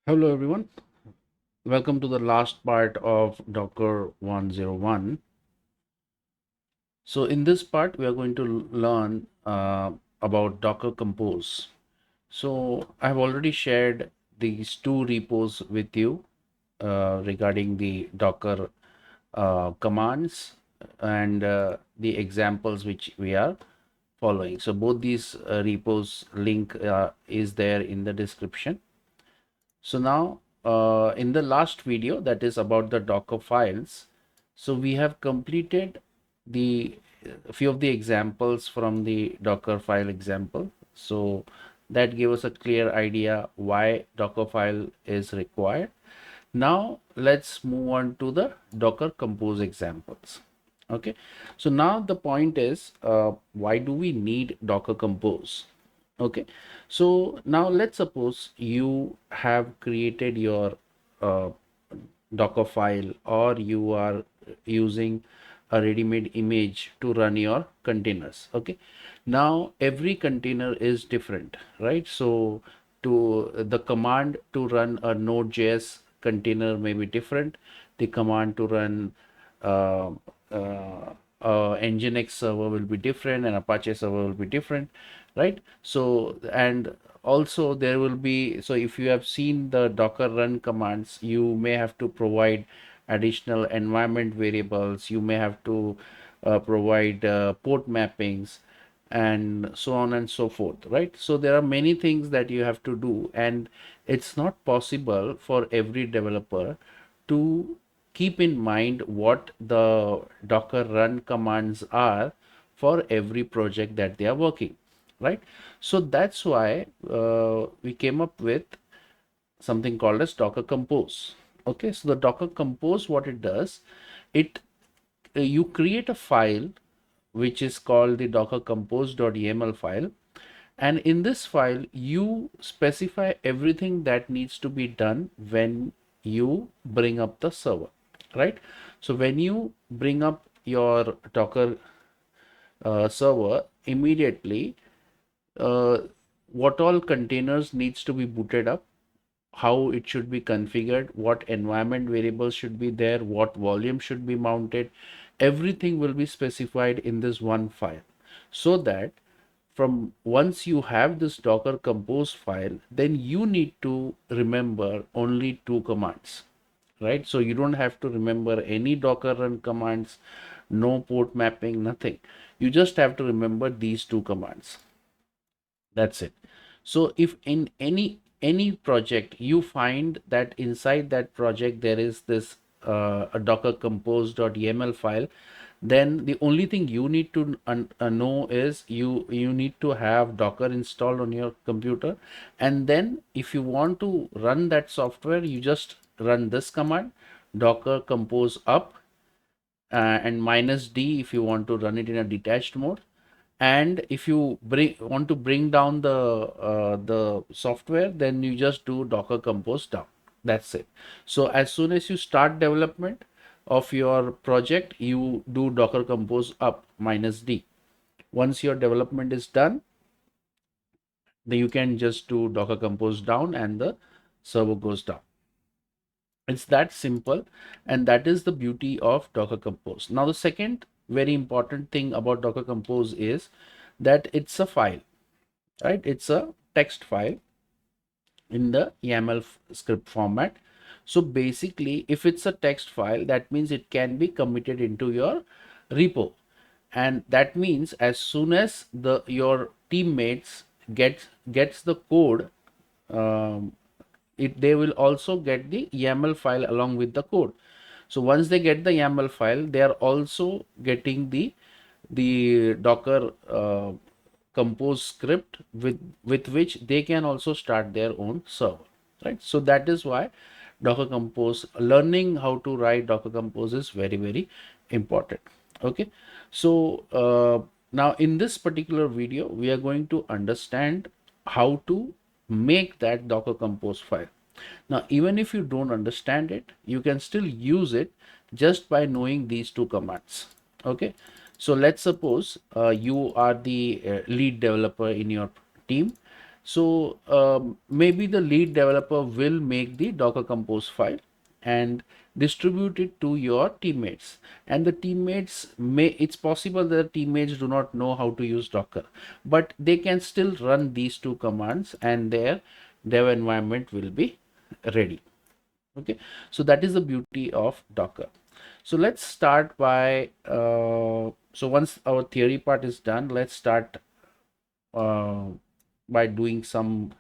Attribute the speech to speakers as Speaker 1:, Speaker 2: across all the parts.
Speaker 1: Hello everyone, welcome to the last part of Docker 101. So in this part we are going to learn about Docker Compose. So I've already shared these two repos with you regarding the Docker commands and the examples which we are following. So both these repos link is there in the description. So now in the last video, that is about the Docker files, so we have completed the few of the examples from the Docker file example. So that gave us a clear idea why Docker file is required. Now let's move on to the Docker Compose examples. Okay, so now the point is why do we need Docker Compose? Okay, so now let's suppose you have created your uh, Docker file, or you are using a ready-made image to run your containers. Okay, now every container is different, right? So to the command to run a Node.js container may be different. The command to run uh, Nginx server will be different, and Apache server will be different, right? So and also there will be, so if you have seen the Docker run commands, you may have to provide additional environment variables, you may have to provide port mappings and so on and so forth, right? So there are many things that you have to do, and it's not possible for every developer to keep in mind what the Docker run commands are for every project that they are working, right? So that's why we came up with something called as Docker Compose. Okay, so the Docker Compose, what it does, it you create a file which is called the docker-compose.yml file, and in this file you specify everything that needs to be done when you bring up the server, right? So when you bring up your Docker server, immediately uh, what all containers needs to be booted up, how it should be configured, what environment variables should be there, what volume should be mounted, everything will be specified in this one file. So that from once you have this Docker Compose file, then you need to remember only two commands, right? So you don't have to remember any Docker run commands, no port mapping, nothing. You just have to remember these two commands. That's it. So if in any project you find that inside that project there is this a docker compose.yml file, then the only thing you need to know is you need to have Docker installed on your computer, and then if you want to run that software, you just run this command, docker compose up, and -d if you want to run it in a detached mode. And if you want to bring down the software, then you just do docker compose down. That's it. So as soon as you start development of your project, you do docker compose up -d. Once your development is done, then you can just do docker compose down and the server goes down. It's that simple, and that is the beauty of Docker Compose. Now, the second very important thing about Docker Compose is that it's a file, right? It's a text file in the YAML script format. So basically, if it's a text file, that means it can be committed into your repo. And that means as soon as your teammates gets the code, um, they will also get the YAML file along with the code. So once they get the YAML file, they are also getting the Docker compose script with which they can also start their own server, right? So that is why Docker Compose, learning how to write Docker Compose is very important. Okay, so now in this particular video we are going to understand how to make that Docker Compose file. Now even if you don't understand it, you can still use it just by knowing these two commands. Okay, so let's suppose you are the lead developer in your team, So maybe the lead developer will make the Docker Compose file and distribute it to your teammates, and the teammates may, it's possible that the teammates do not know how to use Docker, but they can still run these two commands and their dev environment will be ready. Okay, so that is the beauty of Docker. So let's start by so once our theory part is done, let's start uh, by doing some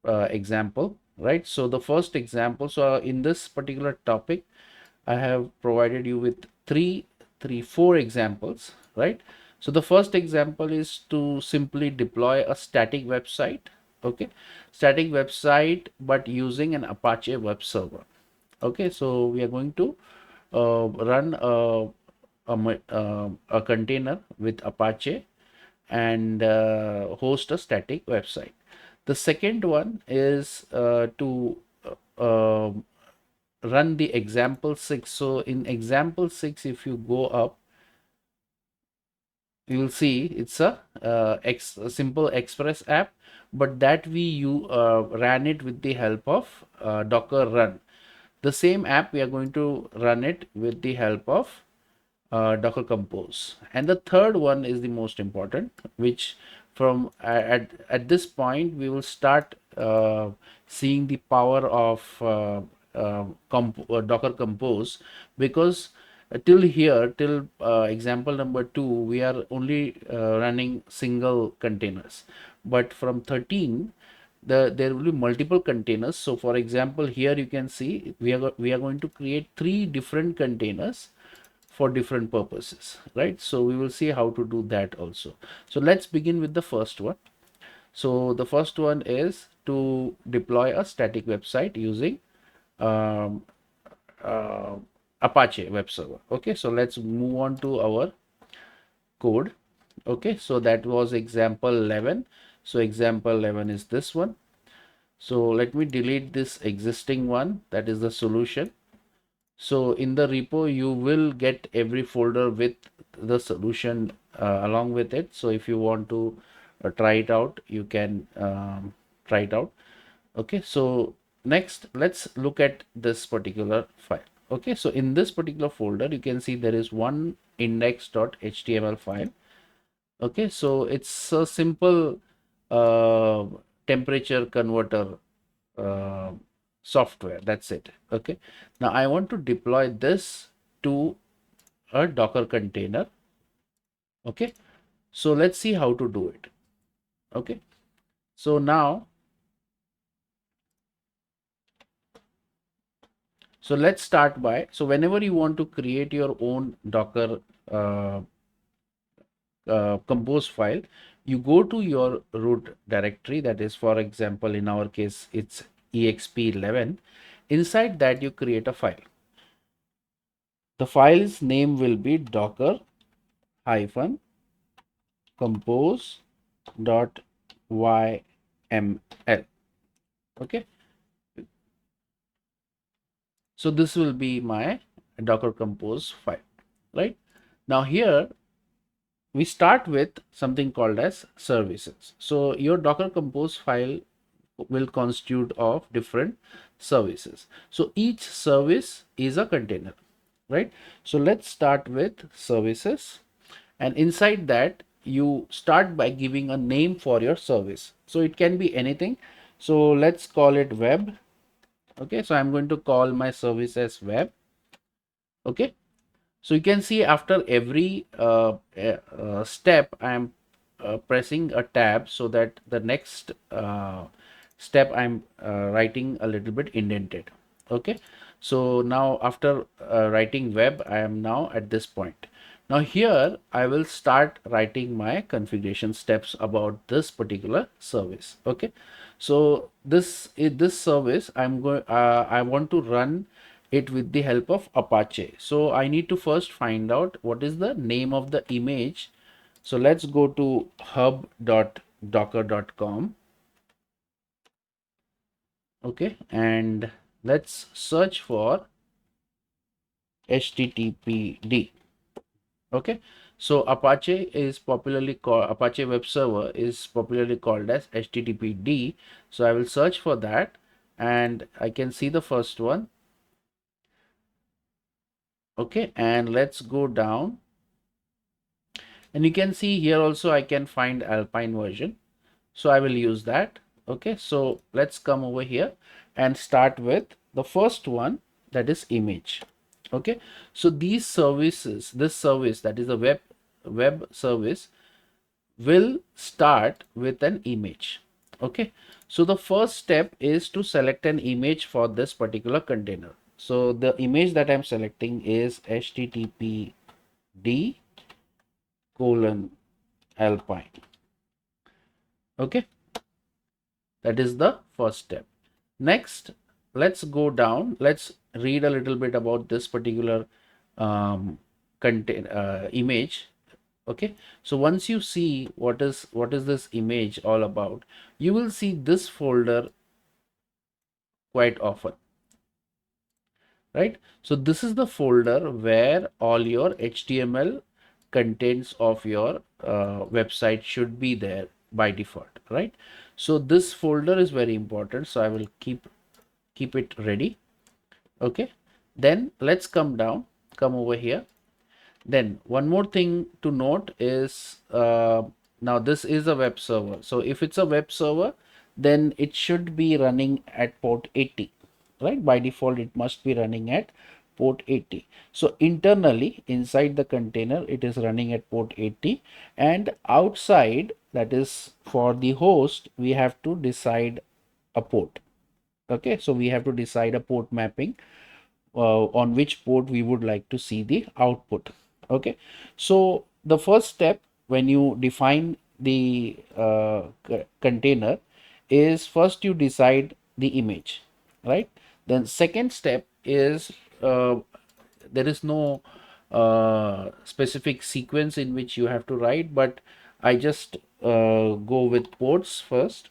Speaker 1: example, right? So the first example, so in this particular topic I have provided you with four examples, right? So the first example is to simply deploy a static website. Okay, static website but using an Apache web server. Okay, so we are going to run a container with Apache and host a static website. The second one is to uh, run the example 6. So in example 6, if you go up, you will see it's a simple Express app, but that we ran it with the help of Docker run. The same app we are going to run it with the help of Docker Compose. And the third one is the most important, which from at this point we will start seeing the power of Docker Compose, because till here, till example number 2, we are only running single containers, but from 13 there will be multiple containers. So for example, here you can see we are going to create 3 different containers for different purposes, right? So we will see how to do that also. So let's begin with the first one. So the first one is to deploy a static website using um, uh, Apache web server. Okay, so let's move on to our code. Okay, so that was example 11. So example 11 is this one. So let me delete this existing one, that is the solution. So in the repo, you will get every folder with the solution along with it. So if you want to try it out, you can try it out. Okay, so next, let's look at this particular file. Okay, so in this particular folder, you can see there is one index.html file. Okay, so it's a simple uh, temperature converter uh, software. That's it. Okay, now I want to deploy this to a Docker container. Okay, so let's see how to do it. Okay, so now, so let's start by, so whenever you want to create your own Docker uh, compose file, you go to your root directory, that is, for example, in our case it's exp11. Inside that, you create a file. The file's name will be docker hyphen compose.yml. Okay, so this will be my docker compose file. Right now, here we start with something called as services. So your docker compose file will constitute of different services. So each service is a container, right? So let's start with services, and inside that you start by giving a name for your service. So it can be anything. So let's call it web. Okay, so I'm going to call my service as web. Okay, so you can see after every step I'm pressing a tab, so that the next step I'm writing a little bit indented. Okay, so now after writing web, I am now at this point. Now here I will start writing my configuration steps about this particular service. Okay, so this service I want to run it with the help of Apache. So I need to first find out what is the name of the image. So let's go to hub.docker.com. Okay, and let's search for HTTPD. Okay, So Apache Web Server is popularly called as HTTPD. So I will search for that and I can see the first one. Okay, and let's go down. And you can see here also I can find Alpine version. So I will use that. Okay, so let's come over here and start with the first one, that is image. Okay, so these services, this service, that is a web service, will start with an image. Okay, so the first step is to select an image for this particular container. So the image that I'm selecting is httpd colon alpine. Okay, that is the first step. Next, let's go down. Let's read a little bit about this particular image. Okay, so once you see what is this image all about, you will see this folder quite often, right? So this is the folder where all your HTML contents of your website should be there by default, right? So this folder is very important, so I will keep it ready. Okay, then let's come down, come over here. Then one more thing to note is now this is a web server. So if it's a web server, then it should be running at port 80, right? By default, it must be running at port 80. So internally inside the container, it is running at port 80, and outside, that is for the host, we have to decide a port. Okay, so we have to decide a port mapping on which port we would like to see the output. Okay, so the first step when you define the container is first you decide the image, right? Then second step is there is no specific sequence in which you have to write, but I just go with ports first.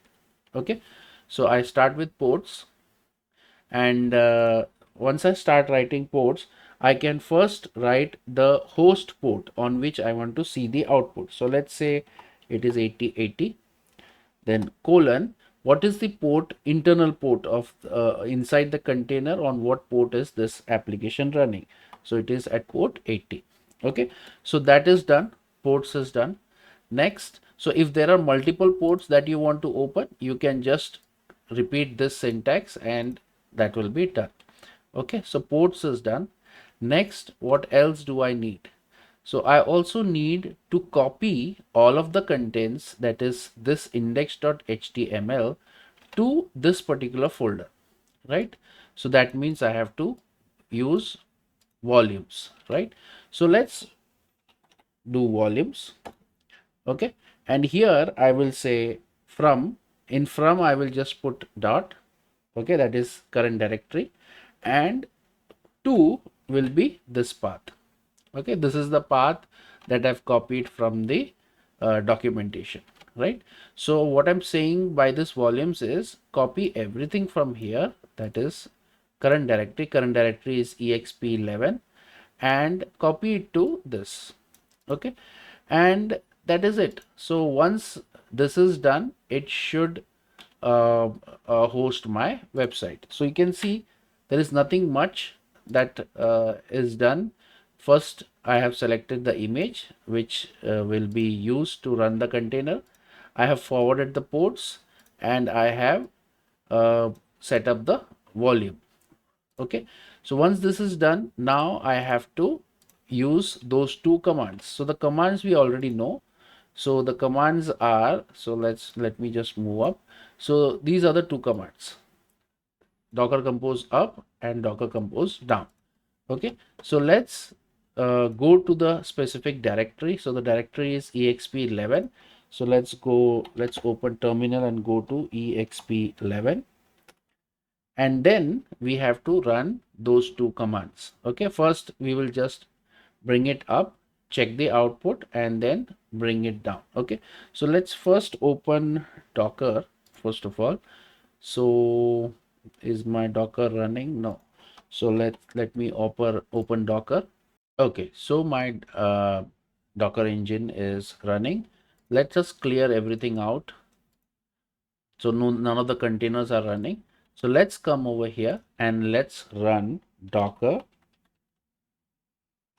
Speaker 1: Okay, so I start with ports, and once I start writing ports, I can first write the host port on which I want to see the output. So let's say it is 8080, then colon, what is the port, internal port of inside the container, on what port is this application running? So it is at port 80. Okay, so that is done, ports is done. Next, so if there are multiple ports that you want to open, you can just repeat this syntax and that will be done. Okay, so ports is done. Next, what else do I need? So I also need to copy all of the contents, that is this index.html, to this particular folder, right? So that means I have to use volumes, right? So let's do volumes. Okay, and here I will say from, in from I will just put dot. Okay, that is current directory, and 2 will be this path. Okay, this is the path that I've copied from the documentation, right? So what I'm saying by this volumes is copy everything from here, that is current directory is exp11, and copy it to this. Okay, and that is it. So once this is done, it should host my website. So you can see there is nothing much that is done. First, I have selected the image which will be used to run the container. I have forwarded the ports, and I have set up the volume. Okay, so once this is done, now I have to use those two commands. So the commands we already know. So the commands are, so let me just move up. So these are the two commands, docker compose up and docker compose down. Okay, so let's go to the specific directory. So the directory is exp11. So let's open terminal and go to exp11, and then we have to run those two commands. Okay, first we will just bring it up, check the output, and then bring it down. Okay, so let's first open docker first of all. So is my docker running? No. So let me open docker. Okay, so my Docker engine is running. Let's just clear everything out. So none of the containers are running. So let's come over here and let's run docker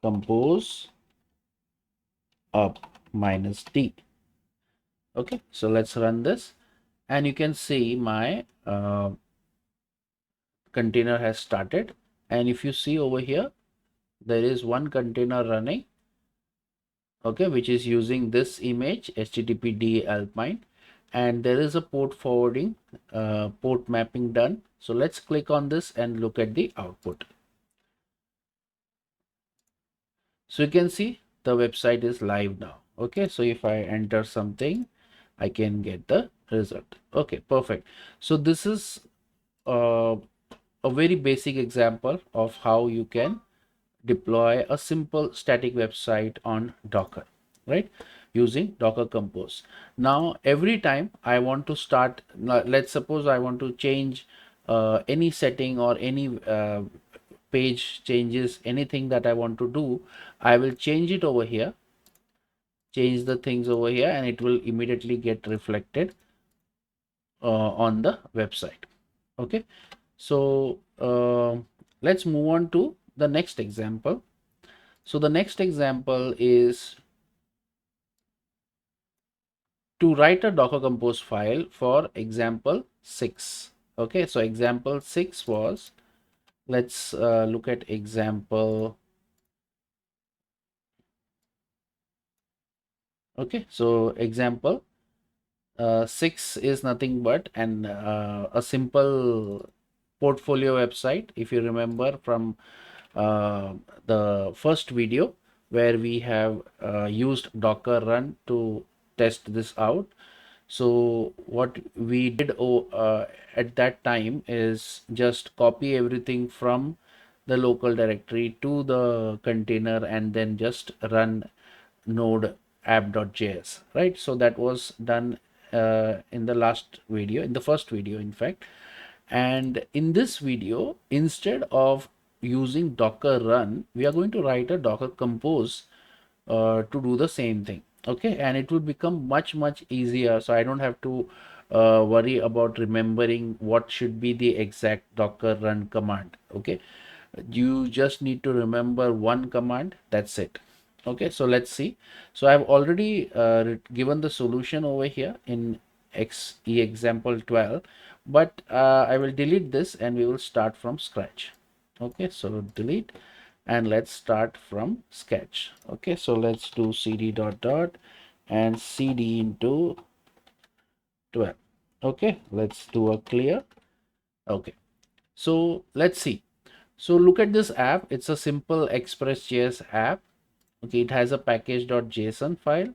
Speaker 1: compose up -d. Okay, so let's run this, and you can see my container has started. And if you see over here, there is one container running, okay, which is using this image httpd alpine, and there is a port forwarding, port mapping done. So let's click on this and look at the output. So you can see the website is live now. Okay, so if I enter something, I can get the result. Okay, perfect. So this is uh, a very basic example of how you can deploy a simple static website on Docker, right? Using Docker Compose. Now, every time I want to start, let's suppose I want to change any setting or any page changes, anything that I want to do, I will change it over here, change the things over here, and it will immediately get reflected on the website. Okay, so let's move on to the next example. So the next example is to write a Docker Compose file for example 6. Okay, so example 6 was, let's look at example. Okay, so example 6 is nothing but a simple portfolio website. If you remember from uh, the first video where we have used docker run to test this out. So what we did at that time is just copy everything from the local directory to the container and then just run node app.js, right? So that was done in the last video, in the first video in fact. And in this video, instead of using docker run, we are going to write a docker compose to do the same thing. Okay, and it will become much easier, so I don't have to worry about remembering what should be the exact docker run command. Okay, you just need to remember one command, that's it. Okay, so let's see. So I've already given the solution over here in example 12, but I will delete this and we will start from scratch. Okay, so delete and let's start from sketch. Okay, so let's do cd dot dot and cd into 12. Okay, let's do a clear. Okay, so let's see. So look at this app. It's a simple express.js app. Okay, it has a package.json file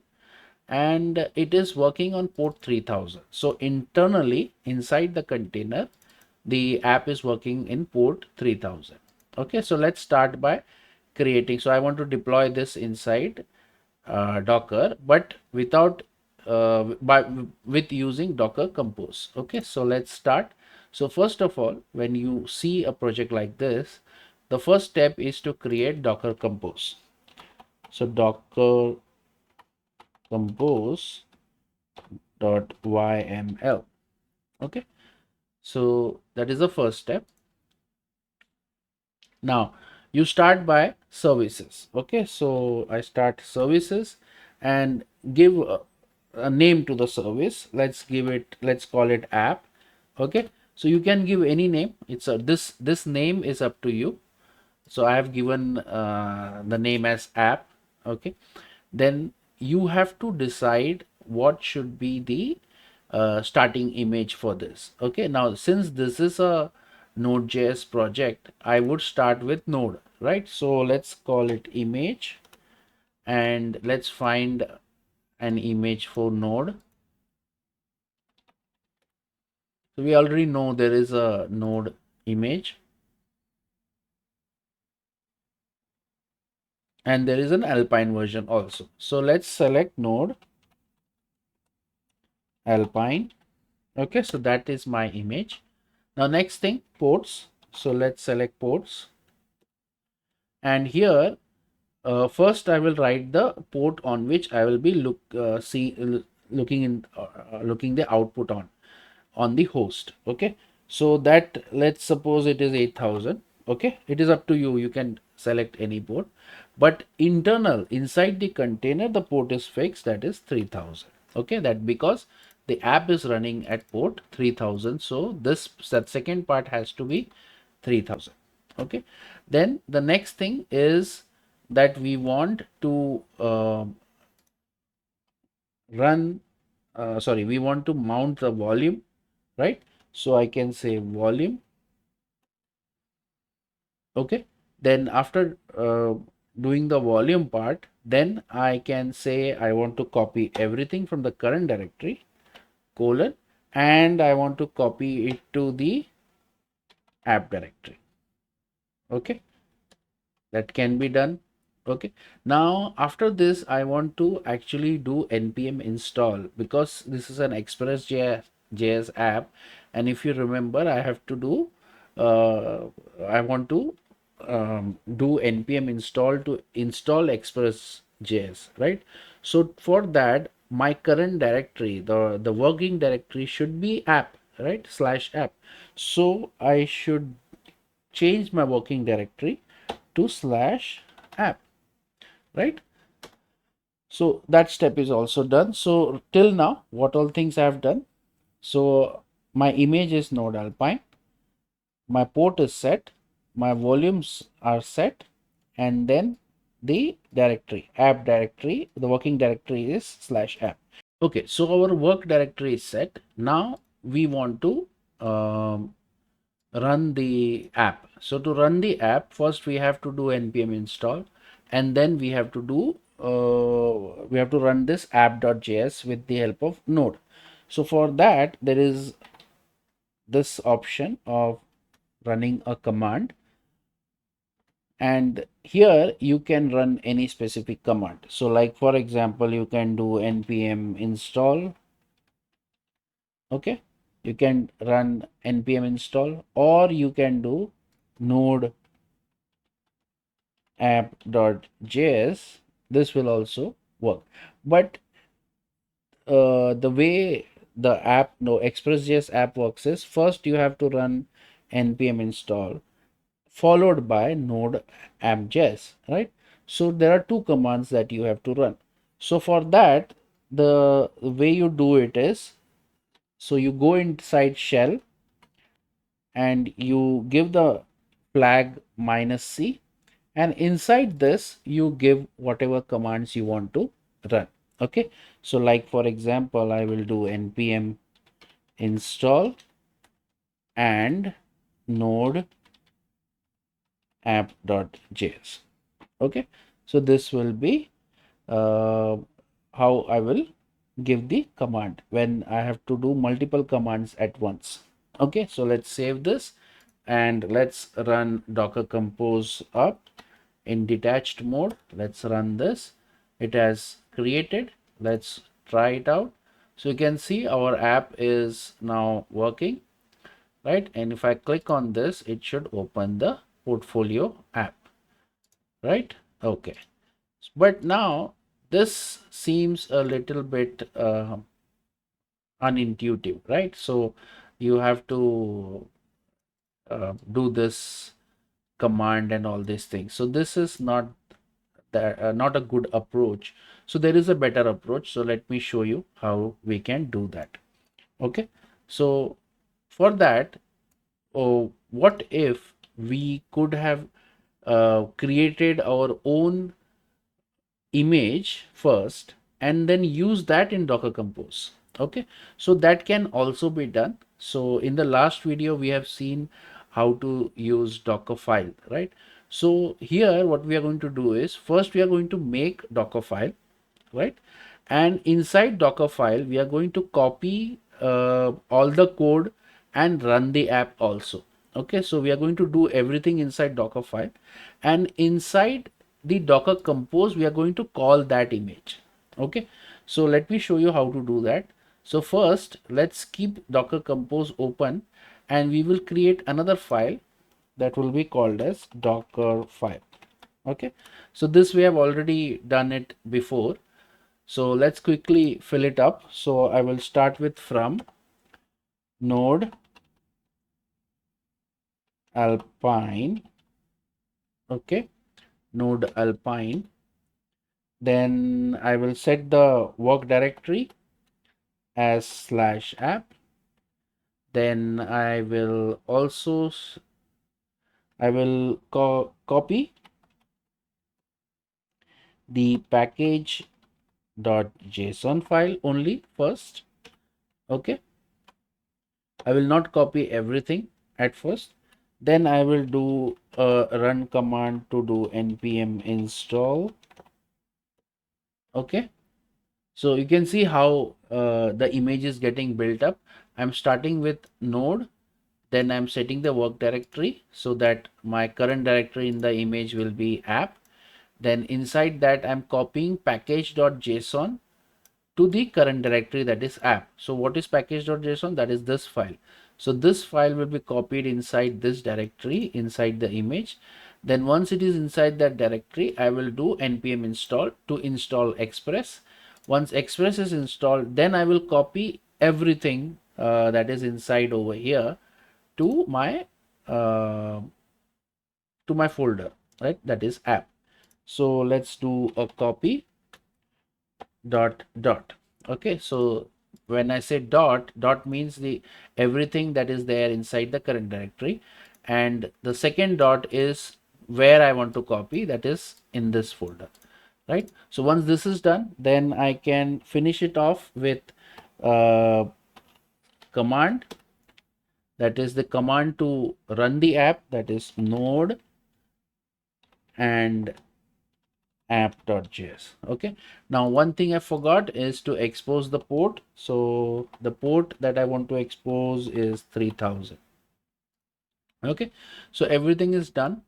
Speaker 1: and it is working on port 3000. So internally inside the container, the app is working in port 3000. Okay, so let's start by creating. So I want to deploy this inside Docker, but without with using Docker Compose. Okay, so let's start. So first of all, when you see a project like this, the first step is to create Docker Compose. So docker compose.yml. Okay, so that is the first step. Now you start by services. Okay, so I start services and give a name to the service. Let's give it, let's call it app. Okay, so you can give any name. It's a this name is up to you. So I have given the name as app. Okay, then you have to decide what should be the starting image for this. Okay, now since this is a node.js project, I would start with node, right? So let's call it image and let's find an image for node. So we already know there is a node image and there is an alpine version also. So let's select node alpine. Okay, so that is my image. Now next thing, ports. So let's select ports, and here first I will write the port on which I will be looking the output on the host. Okay, so that, let's suppose it is 8000. Okay, it is up to you, you can select any port, but inside the container the port is fixed, that is 3000. Okay, that because the app is running at port 3000, so that second part has to be 3000. Okay, then the next thing is that we want to we want to mount the volume, right? So I can say volume. Okay, then after doing the volume part, then I can say I want to copy everything from the current directory, colon, and I want to copy it to the app directory. Okay, that can be done. Okay, now after this I want to actually do npm install, because this is an express.js app, and if you remember, I have to do I want to do npm install to install express.js, right? So for that, my current directory, the working directory, should be app, right, slash app. So I should change my working directory to slash app, right? So that step is also done. So till now, what all things I have done? So my image is node alpine, my port is set, my volumes are set, and then the directory, app directory, the working directory is slash app. Okay, so our work directory is set. Now we want to um, run the app. So to run the app, first we have to do npm install, and then we have to do we have to run this app.js with the help of node. So for that, there is this option of running a command, and here you can run any specific command. So like for example, you can do npm install. Okay, you can run npm install, or you can do node app.js. This will also work, but the way the app, no, express.js app works is, first you have to run npm install followed by node app.js, right? So there are two commands that you have to run. So for that, the way you do it is, so you go inside shell and you give the flag -c, and inside this you give whatever commands you want to run. Okay, so like for example, I will do npm install and node app.js. Okay, so this will be how I will give the command when I have to do multiple commands at once. Okay, so let's save this and let's run docker compose up in detached mode. Let's run this. It has created. Let's try it out. So you can see our app is now working, right? And if I click on this, it should open the portfolio app, right? Okay, but now this seems a little bit unintuitive, right? So you have to do this command and all these things. So this is not a good approach. So there is a better approach. So let me show you how we can do that. Okay, so for that, what if we could have created our own image first and then use that in docker compose? Okay, so that can also be done. So in the last video we have seen how to use docker file, right? So here what we are going to do is, first we are going to make docker file, right? And inside docker file we are going to copy all the code and run the app also. Okay, so we are going to do everything inside docker file, and inside the docker compose we are going to call that image. Okay, so let me show you how to do that. So first let's keep docker compose open, and we will create another file that will be called as docker file. Okay, so this we have already done it before. So let's quickly fill it up. So I will start with from node alpine. Okay, node alpine. Then I will set the work directory as /app. Then I will also copy the package.json file only first. Okay, I will not copy everything at first. Then I will do a run command to do npm install. Okay, so you can see how the image is getting built up. I'm starting with node, then I'm setting the work directory so that my current directory in the image will be app. Then inside that I'm copying package.json to the current directory, that is app. So what is package.json? That is this file. So this file will be copied inside this directory inside the image. Then once it is inside that directory, I will do npm install to install express. Once express is installed, then I will copy everything that is inside over here to my uh, folder, right? That is app. So let's do a copy dot. Okay, so when I say dot means the everything that is there inside the current directory, and the second dot is where I want to copy, that is in this folder, right? So once this is done, then I can finish it off with command, that is the command to run the app, that is node and app.js. Okay, now one thing I forgot is to expose the port. So the port that I want to expose is 3000. Okay, so everything is done.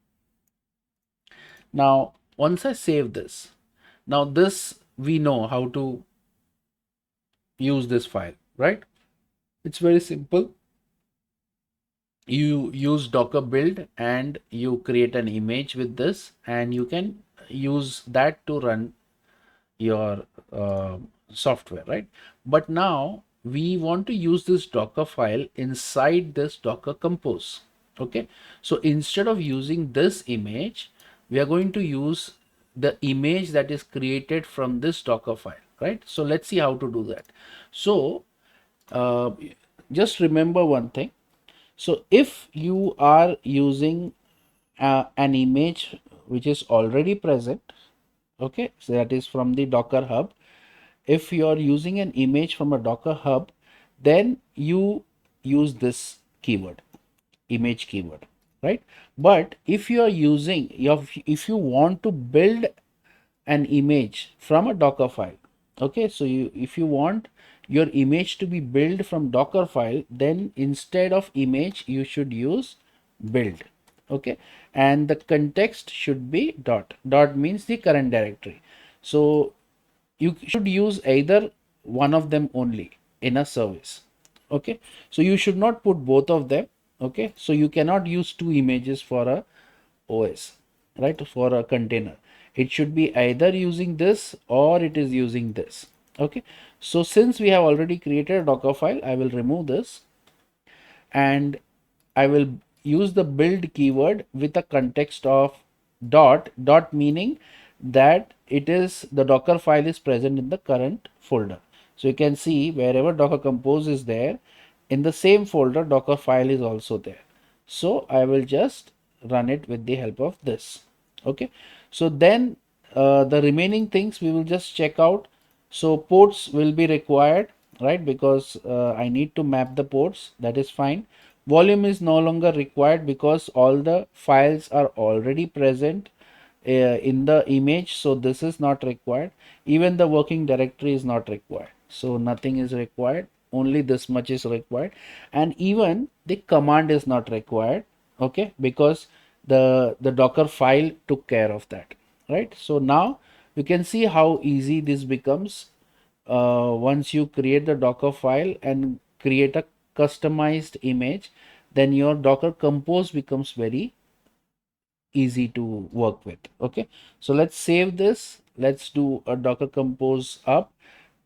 Speaker 1: Now once I save this, now this we know how to use this file, right? It's very simple. You use docker build and you create an image with this, and you can use that to run your software, right? But now we want to use this docker file inside this docker compose. Okay, so instead of using this image, we are going to use the image that is created from this docker file, right? So let's see how to do that. So uh, just remember one thing. So if you are using an image which is already present, okay, so that is from the docker hub. If you are using an image from a docker hub, then you use this keyword, image keyword, right? But if you are using if you want to build an image from a docker file, okay, so if you want your image to be built from docker file, then instead of image you should use build. Okay, and the context should be dot means the current directory. So you should use either one of them only in a service. Okay, so you should not put both of them. Okay, so you cannot use two images for a OS, right? For a container, it should be either using this or it is using this. Okay, so since we have already created a docker file, I will remove this and I will use the build keyword with a context of dot meaning that it is the docker file is present in the current folder. So you can see wherever docker compose is there, in the same folder docker file is also there. So I will just run it with the help of this. Okay, so then the remaining things we will just check out. So ports will be required, right? Because I need to map the ports, that is fine. Volume is no longer required because all the files are already present in the image, so this is not required. Even the working directory is not required, so nothing is required, only this much is required. And even the command is not required, okay, because the docker file took care of that, right? So now you can see how easy this becomes once you create the docker file and create a customized image. Then your docker compose becomes very easy to work with. Okay, so let's save this. Let's do a docker compose up,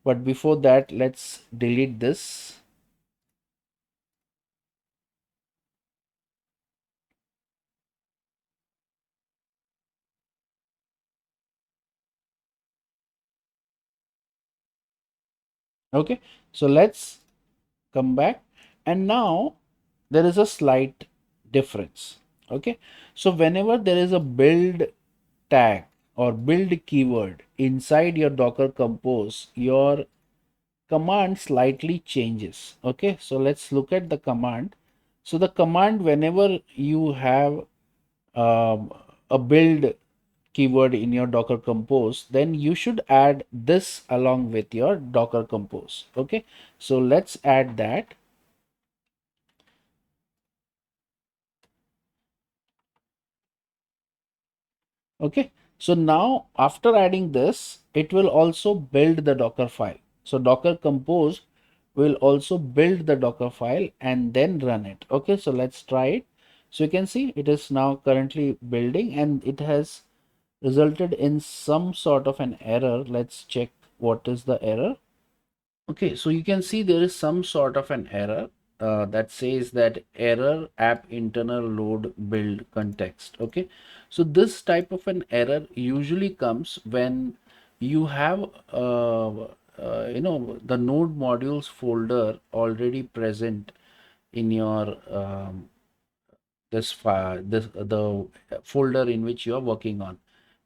Speaker 1: but before that let's delete this. Okay, so let's come back, and now there is a slight difference. Okay, so whenever there is a build tag or build keyword inside your docker compose, your command slightly changes. Okay, so let's look at the command. So the command, whenever you have um, a build keyword in your docker compose, then you should add this along with your docker compose. Okay, so let's add that. Okay, so now after adding this, it will also build the docker file. So docker compose will also build the docker file and then run it. Okay, so let's try it. So you can see it is now currently building, and it has resulted in some sort of an error. Let's check what is the error. Okay, so you can see there is some sort of an error that says that error app internal load build context. Okay, so this type of an error usually comes when you have the node modules folder already present in your this file, this the folder in which you are working on.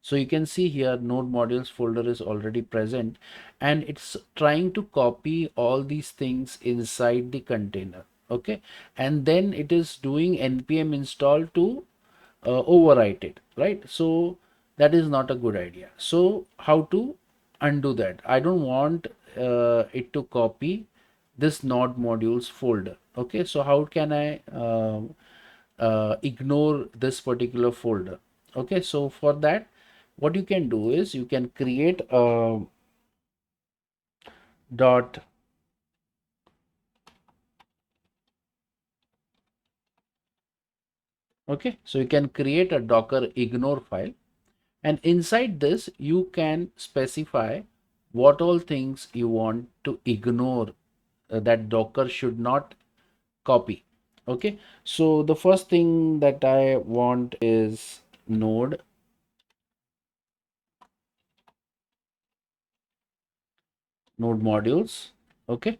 Speaker 1: So you can see here node modules folder is already present, and it's trying to copy all these things inside the container. Okay, and then it is doing npm install to overwrite it, right? So that is not a good idea. So how to undo that? I don't want it to copy this node modules folder. Okay, so how can I ignore this particular folder? Okay, so for that, what you can do is you can create a dot. Okay, so you can create a docker ignore file, and inside this you can specify what all things you want to ignore, that docker should not copy. Okay, so the first thing that I want is node modules. Okay,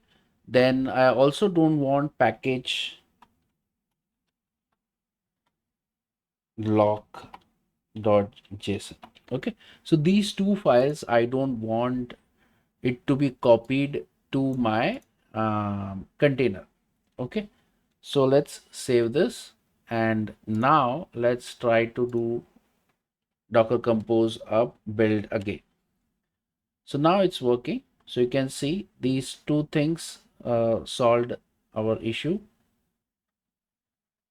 Speaker 1: then I also don't want package lock.json. Okay, so these two files I don't want it to be copied to my container. Okay, so let's save this, and now let's try to do docker compose up build again. So now it's working. So you can see these two things solved our issue,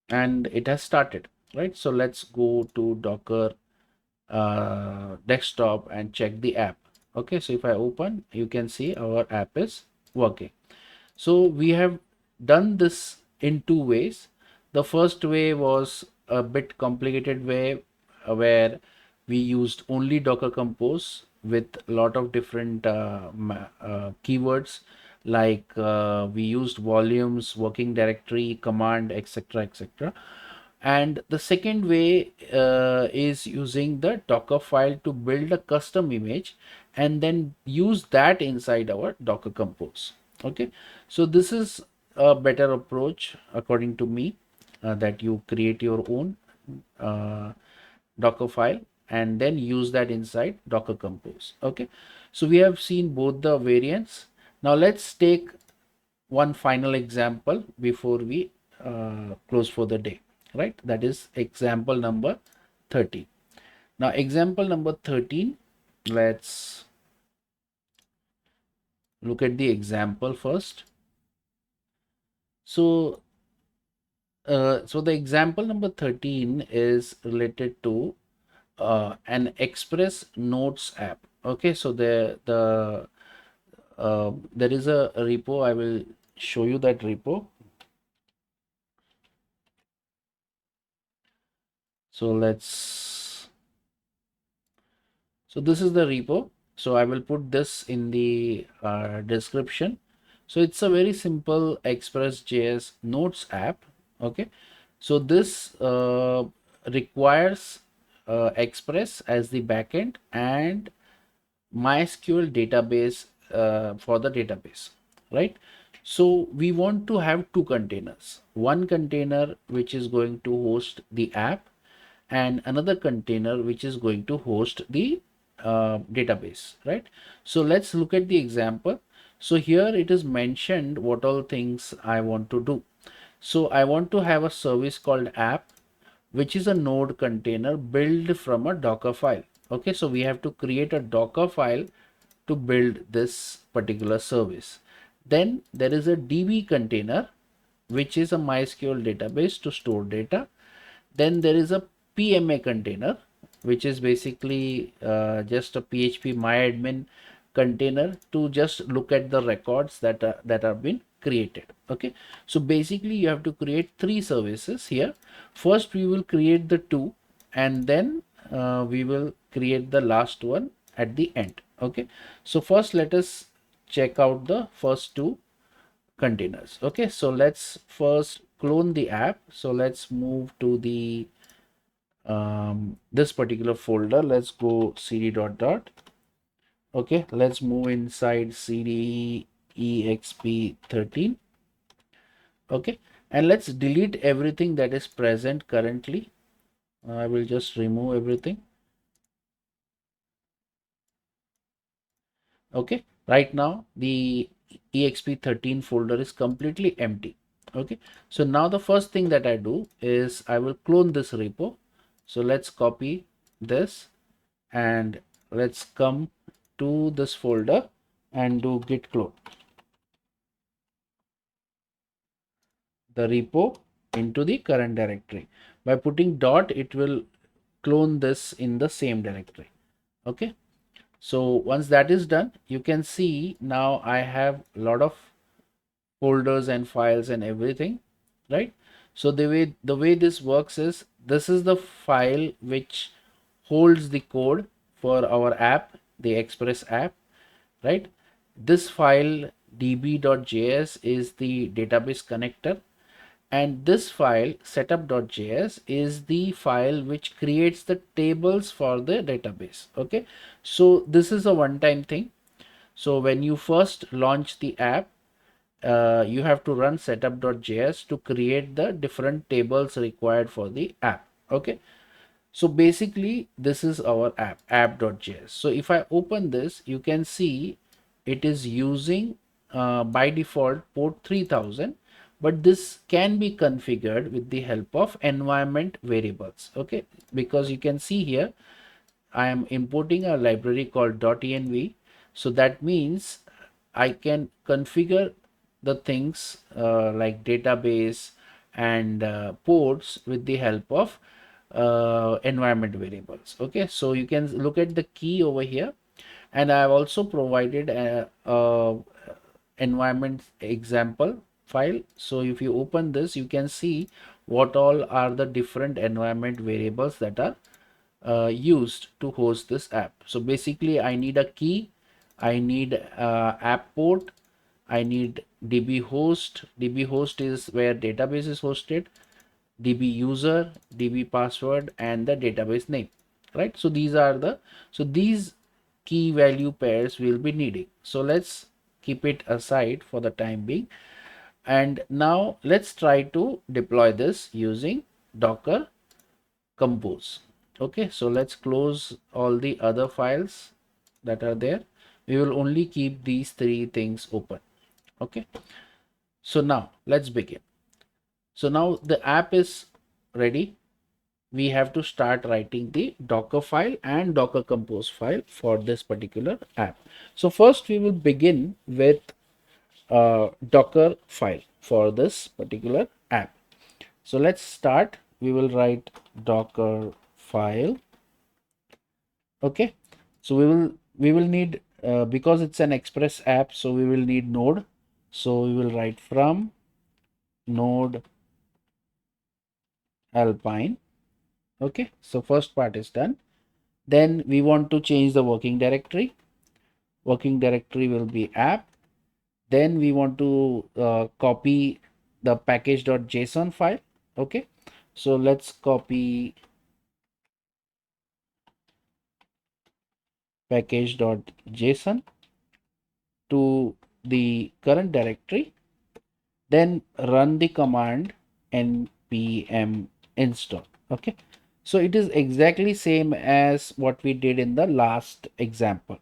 Speaker 1: and it has started, right? So let's go to docker desktop and check the app. Okay, so if I open, you can see our app is working. So we have done this in two ways. The first way was a bit complicated way, where we used only Docker Compose with a lot of different keywords, like we used volumes, working directory, command, etc., etc. And the second way is using the Docker file to build a custom image and then use that inside our Docker Compose. Okay, so this is a better approach according to me, that you create your own uh, Docker file and then use that inside Docker Compose. Okay, so we have seen both the variants. Now let's take one final example before we close for the day, right? That is example number 13. Now example number 13, let's look at the example first. So so the example number 13 is related to an Express Notes app. Okay, so there is a repo. I will show you that repo. So so this is the repo. So I will put this in the description. So it's a very simple Express.js Notes app. Okay. So this requires Express as the backend and MySQL database for the database, right? So we want to have two containers, one container which is going to host the app and another container which is going to host the database, right? So let's look at the example. So here it is mentioned what all things I want to do. So I want to have a service called app, which is a node container built from a Docker file. Okay, so we have to create a Docker file to build this particular service. Then there is a DB container, which is a MySQL database to store data. Then there is a PMA container, which is basically just a PHP myadmin container to just look at the records that are been created. Okay, so basically you have to create three services here. First we will create the two, and then we will create the last one at the end. Okay, so first let us check out the first two containers. Okay, so let's first clone the app. So let's move to the this particular folder. Let's go cd dot dot. Okay, let's move inside cd exp13. Okay, and let's delete everything that is present currently. I will just remove everything. Okay, right now the exp13 folder is completely empty. Okay, so now the first thing that I do is I will clone this repo. So let's copy this and let's come to this folder and do git clone the repo into the current directory. By putting dot, it will clone this in the same directory. Okay, so once that is done, you can see now I have a lot of folders and files and everything, right? So the way this works is, this is the file which holds the code for our app, the Express app, right? This file db.js is the database connector, and this file setup.js is the file which creates the tables for the database. Okay, so this is a one-time thing. So when you first launch the app, you have to run setup.js to create the different tables required for the app. Okay, so basically this is our app.js. So if I open this, you can see it is using by default port 3000, but this can be configured with the help of environment variables. Okay, because you can see here I am importing a library called .env. So that means I can configure the things like database and ports with the help of environment variables. Okay, so you can look at the key over here, and I have also provided a environment example file. So if you open this, you can see what all are the different environment variables that are used to host this app. So basically I need a key, I need app port, I need db host. Db host is where database is hosted, db user, db password, and the database name, right? So these are these key value pairs we'll be needing. So let's keep it aside for the time being, and now let's try to deploy this using docker compose. Okay, so let's close all the other files that are there. We will only keep these three things open. Okay, so now let's begin. So now the app is ready. We have to start writing the docker file and docker compose file for this particular app. So first we will begin with a docker file for this particular app. So let's start. We will write docker file. Okay, so we will need because it's an Express app, so we will need node. So we will write from node alpine. Okay, so first part is done. Then we want to change the working directory. Working directory will be app. Then we want to copy the package.json file. Okay, so let's copy package.json to the current directory. Then run the command npm install. Okay, so it is exactly same as what we did in the last example.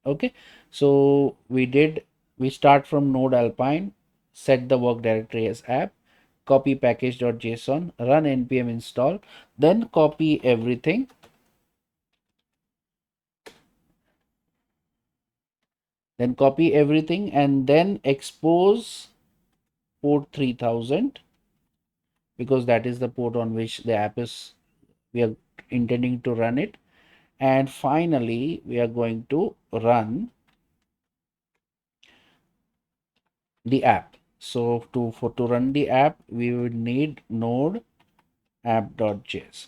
Speaker 1: Okay, so we start from node alpine, set the work directory as app, copy package.json, run npm install, then copy everything, and then expose port 3000, because that is the port on which the app is, we are intending to run it. And finally we are going to run the app. So to run the app we would need node app.js.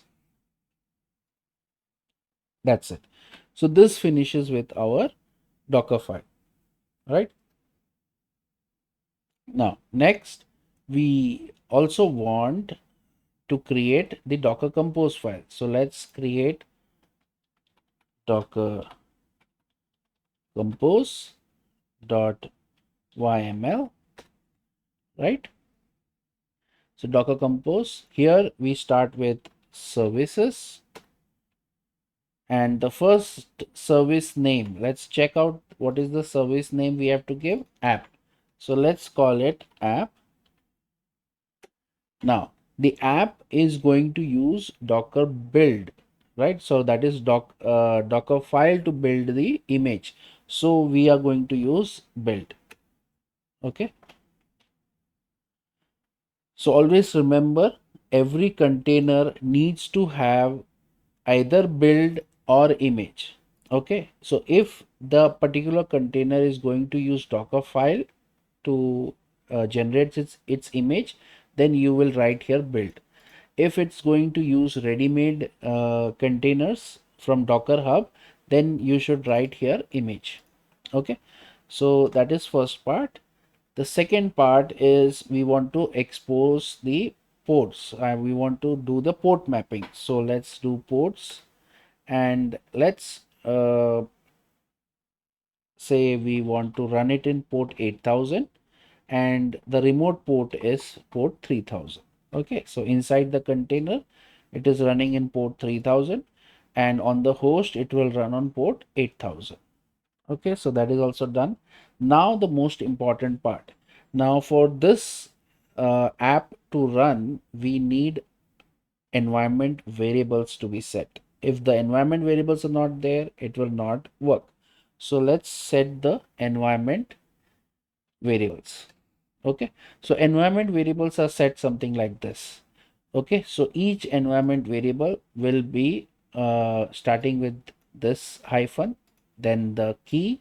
Speaker 1: That's it. So this finishes with our docker file, right? Now next we also want to create the docker compose file. So let's create docker compose.yml, right? So docker compose, here we start with services, and the first service name, let's check out what is the service name we have to give. App. So let's call it app. Now the app is going to use docker build, right? So that is docker file to build the image, so we are going to use build. Okay, so always remember, every container needs to have either build or image. Okay, so if the particular container is going to use docker file to generate its image, then you will write here build. If it's going to use ready-made containers from docker hub, then you should write here image. Okay, so that is first part. The second part is we want to expose the ports, and we want to do the port mapping. So let's do ports, and let's say we want to run it in port 8000, and the remote port is port 3000. Okay, so inside the container it is running in port 3000, and on the host it will run on port 8000. Okay, so that is also done. Now the most important part. Now for this app to run, we need environment variables to be set. If the environment variables are not there, it will not work. So let's set the environment variables. Okay, so environment variables are set something like this. Okay, so each environment variable will be starting with this hyphen, then the key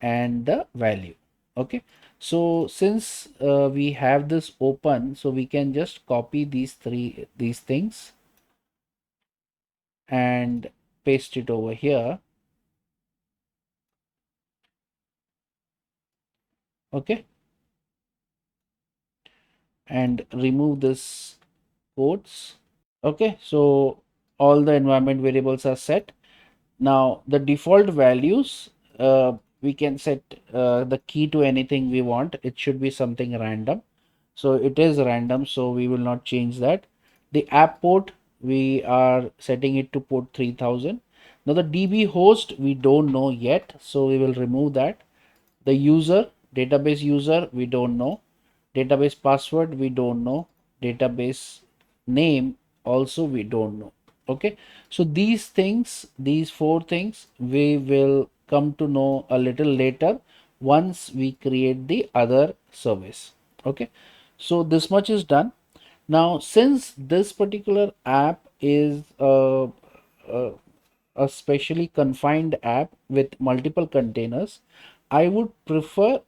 Speaker 1: and the value. Okay, so since we have this open, so we can just copy these things and paste it over here. Okay, and remove this quotes. Okay, so all the environment variables are set. Now the default values, we can set the key to anything we want. It should be something random, so it is random, so we will not change that. The app port, we are setting it to port 3000. Now the DB host we don't know yet, so we will remove that. The user, database user, we don't know. Database password, we don't know. Database name also we don't know. Okay, so these things, these four things, we will come to know a little later once we create the other service. Okay, so this much is done. Now since this particular app is a, a specially confined app with multiple containers, I would prefer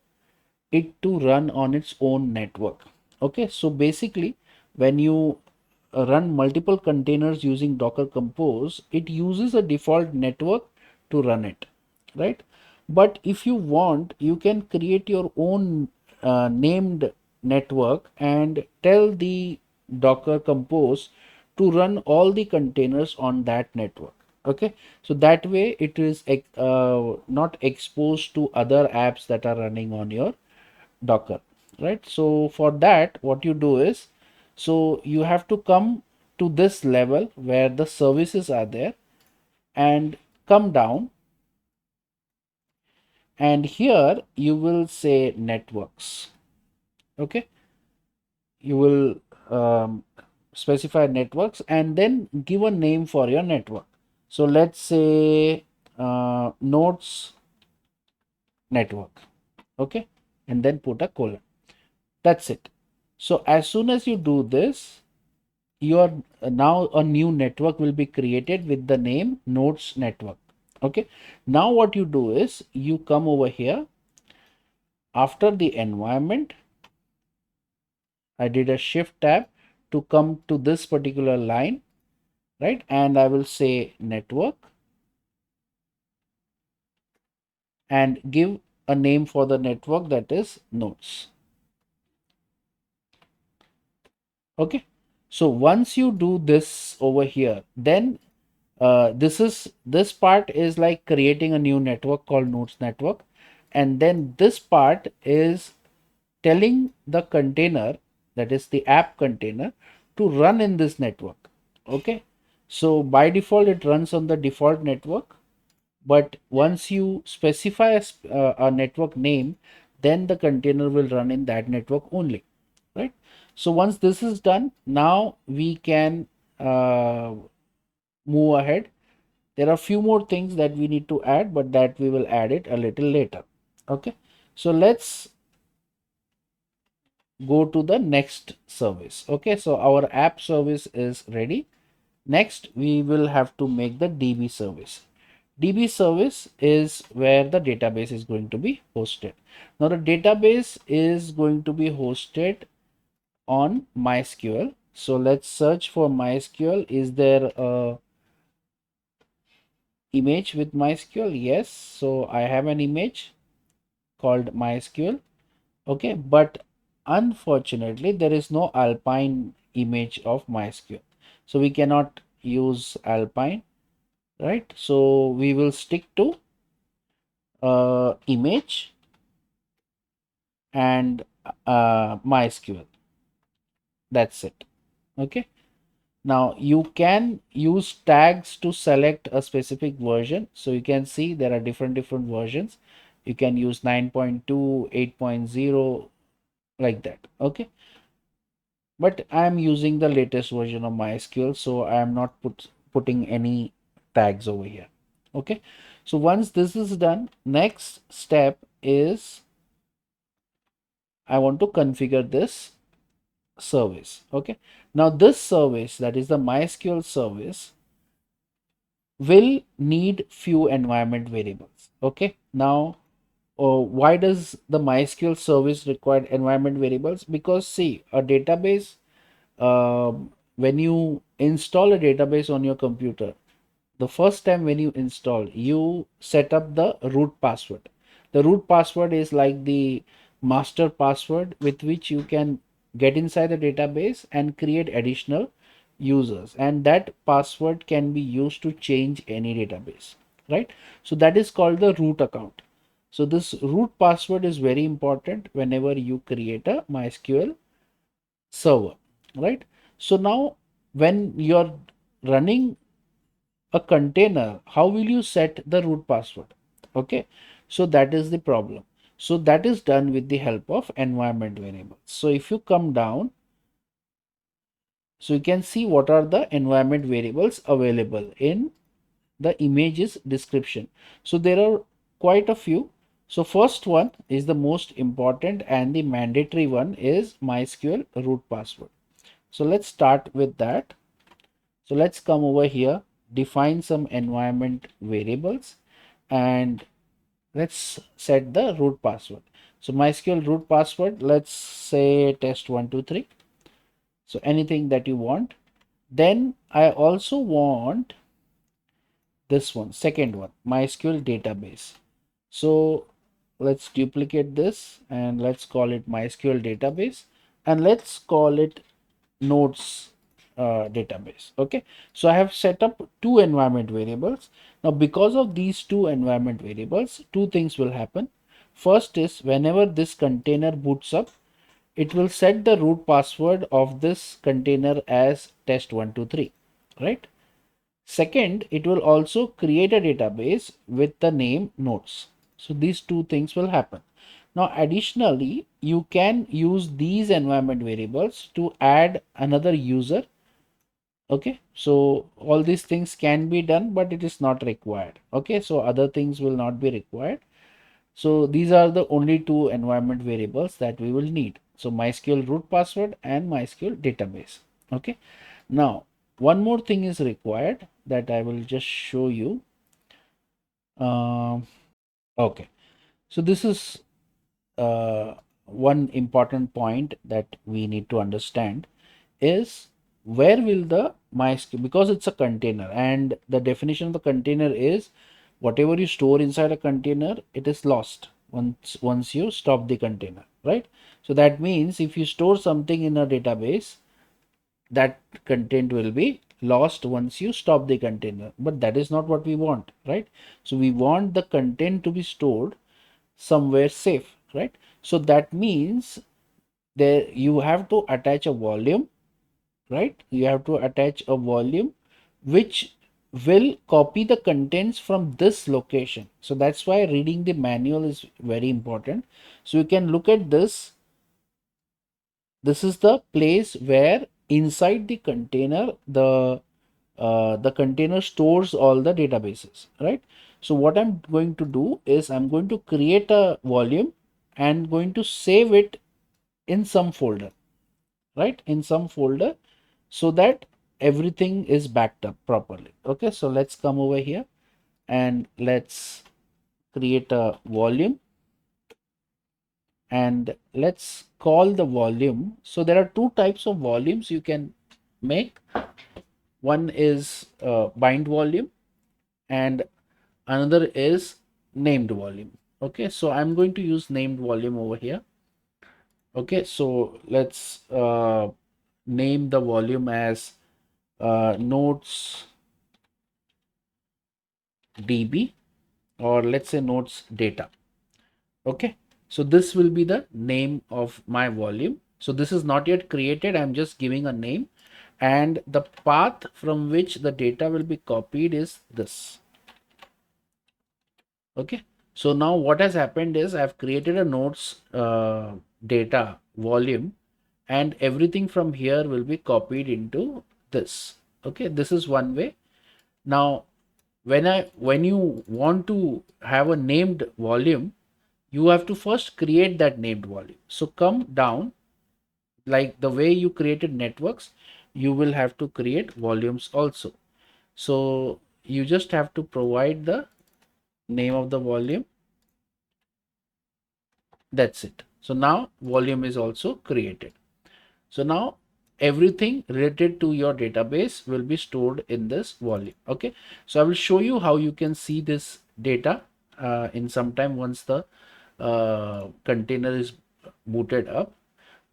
Speaker 1: it to run on its own network. Okay, so basically when you run multiple containers using Docker Compose, it uses a default network to run it, right? But if you want, you can create your own named network and tell the Docker Compose to run all the containers on that network. Okay, so that way it is not exposed to other apps that are running on your Docker, right? So for that, what you do is, so you have to come to this level where the services are there and come down, and here you will say networks. Okay, you will specify networks and then give a name for your network. So let's say nodes network. Okay, and then put a colon. That's it. So as soon as you do this, your now a new network will be created with the name nodes network. Okay, now what you do is you come over here after the environment. I did a shift tab to come to this particular line, right? And I will say network and give a name for the network, that is nodes. Okay, so once you do this over here, then this part is like creating a new network called nodes network, and then this part is telling the container, that is the app container, to run in this network. Okay, so by default it runs on the default network, but once you specify a network name, then the container will run in that network only, right? So once this is done, now we can move ahead. There are few more things that we need to add, but that we will add it a little later. Okay, so let's go to the next service. Okay, so our app service is ready. Next we will have to make the DB service. DB service is where the database is going to be hosted. Now the database is going to be hosted on MySQL. So let's search for MySQL. Is there a image with MySQL? Yes, so I have an image called MySQL. Okay, but unfortunately there is no Alpine image of MySQL, so we cannot use Alpine, right? So we will stick to image and MySQL. That's it. Okay, now you can use tags to select a specific version. So you can see there are different versions. You can use 9.2, 8.0, like that. Okay, but I am using the latest version of MySQL, so I am not putting any tags over here. Okay, so once this is done, next step is I want to configure this service. Okay, now this service, that is the MySQL service, will need few environment variables. Okay, now why does the MySQL service require environment variables? Because see, a database, when you install a database on your computer, the first time when you install, you set up the root password. The root password is like the master password with which you can get inside the database and create additional users, and that password can be used to change any database, right? So that is called the root account. So this root password is very important whenever you create a MySQL server, right? So now when you're running a container, how will you set the root password? Okay, so that is the problem. So that is done with the help of environment variables. So if you come down, so you can see what are the environment variables available in the images description. So there are quite a few. So first one is the most important and the mandatory one is MySQL root password. So let's start with that. So let's come over here, define some environment variables, and let's set the root password. So MySQL root password, let's say test123. So anything that you want. Then I also want this one, second one, MySQL database. So let's duplicate this and let's call it MySQL database, and let's call it nodes database. Okay, so I have set up two environment variables. Now because of these two environment variables, two things will happen. First is, whenever this container boots up, it will set the root password of this container as test123, right? Second, it will also create a database with the name nodes. So these two things will happen. Now, additionally, you can use these environment variables to add another user. Okay, so all these things can be done, but it is not required. Okay, so other things will not be required. So these are the only two environment variables that we will need. So MySQL root password and MySQL database. Okay, now one more thing is required that I will just show you. Okay, so this is one important point that we need to understand is, where will the MySQL, because it's a container and the definition of the container is whatever you store inside a container, it is lost once you stop the container, right? So that means if you store something in a database, that content will be lost once you stop the container, but that is not what we want, right? So we want the content to be stored somewhere safe, right? So that means there you have to attach a volume, right? You have to attach a volume which will copy the contents from this location. So that's why reading the manual is very important. So you can look at this. This is the place where inside the container the container stores all the databases, right? So what I'm going to do is I'm going to create a volume and going to save it in some folder, right? In some folder, so that everything is backed up properly. Okay, so let's come over here and let's create a volume and let's call the volume. So there are two types of volumes you can make. One is bind volume and another is named volume. Okay, so I'm going to use named volume over here. Okay, so let's name the volume as notes db, or let's say notes data. Okay, so this will be the name of my volume. So this is not yet created, I'm just giving a name, and the path from which the data will be copied is this. Okay, so now what has happened is I've created a notes data volume, and everything from here will be copied into this. Okay, this is one way. Now when you want to have a named volume, you have to first create that named volume. So come down, like the way you created networks, you will have to create volumes also. So you just have to provide the name of the volume. That's it. So now volume is also created. So now everything related to your database will be stored in this volume. Okay, so I will show you how you can see this data in some time once the container is booted up,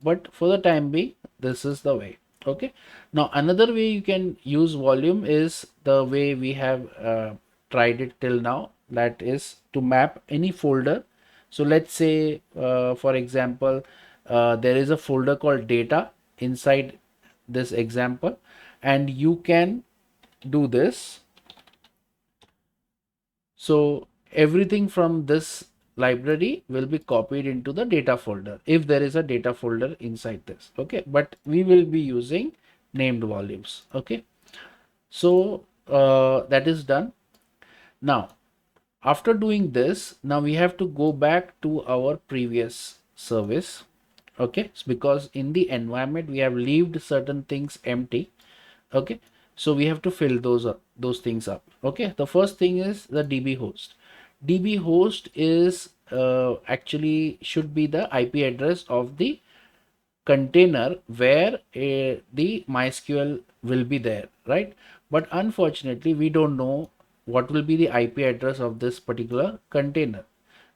Speaker 1: but for the time being this is the way. Okay, now another way you can use volume is the way we have tried it till now, that is to map any folder. So let's say for example there is a folder called data inside this example, and you can do this. So everything from this library will be copied into the data folder if there is a data folder inside this. Okay, but we will be using named volumes. Okay, so that is done. Now after doing this, now we have to go back to our previous service. Okay, it's because in the environment we have left certain things empty. Okay, so we have to fill those things up. Okay, the first thing is the db host. DB host is actually should be the IP address of the container where the MySQL will be there, right? But unfortunately, we don't know what will be the IP address of this particular container,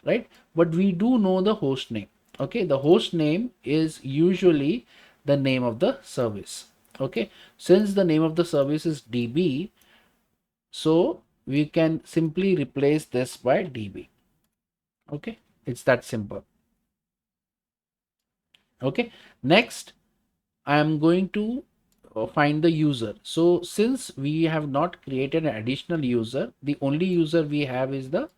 Speaker 1: right? But we do know the host name. Okay, the host name is usually the name of the service. Okay, since the name of the service is DB, so we can simply replace this by DB. Okay, it's that simple. Okay, next I am going to find the user. So since we have not created an additional user, the only user we have is the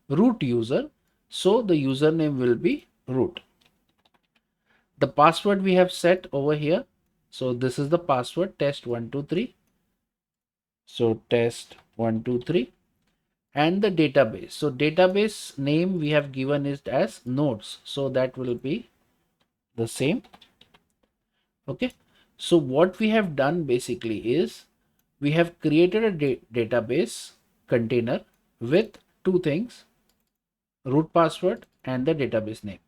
Speaker 1: root user. So the username will be root. The password we have set over here. So this is the password, test123. So test123, and the database. So database name we have given is as nodes. So that will be the same. Okay. So what we have done basically is we have created a database container with two things, root password and the database name.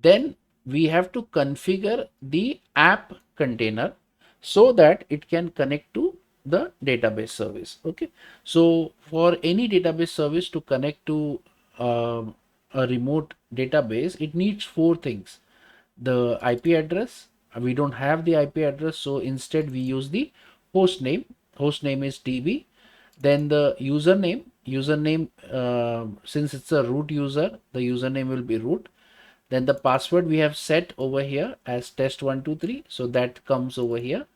Speaker 1: Then we have to configure the app container so that it can connect to the database service. Okay, so for any database service to connect to a remote database, it needs four things: the IP address. We don't have the IP address, so instead we use the host name. Host name is DB. Then the username, since it's a root user, the username will be root. Then the password we have set over here as test123, so that comes over here,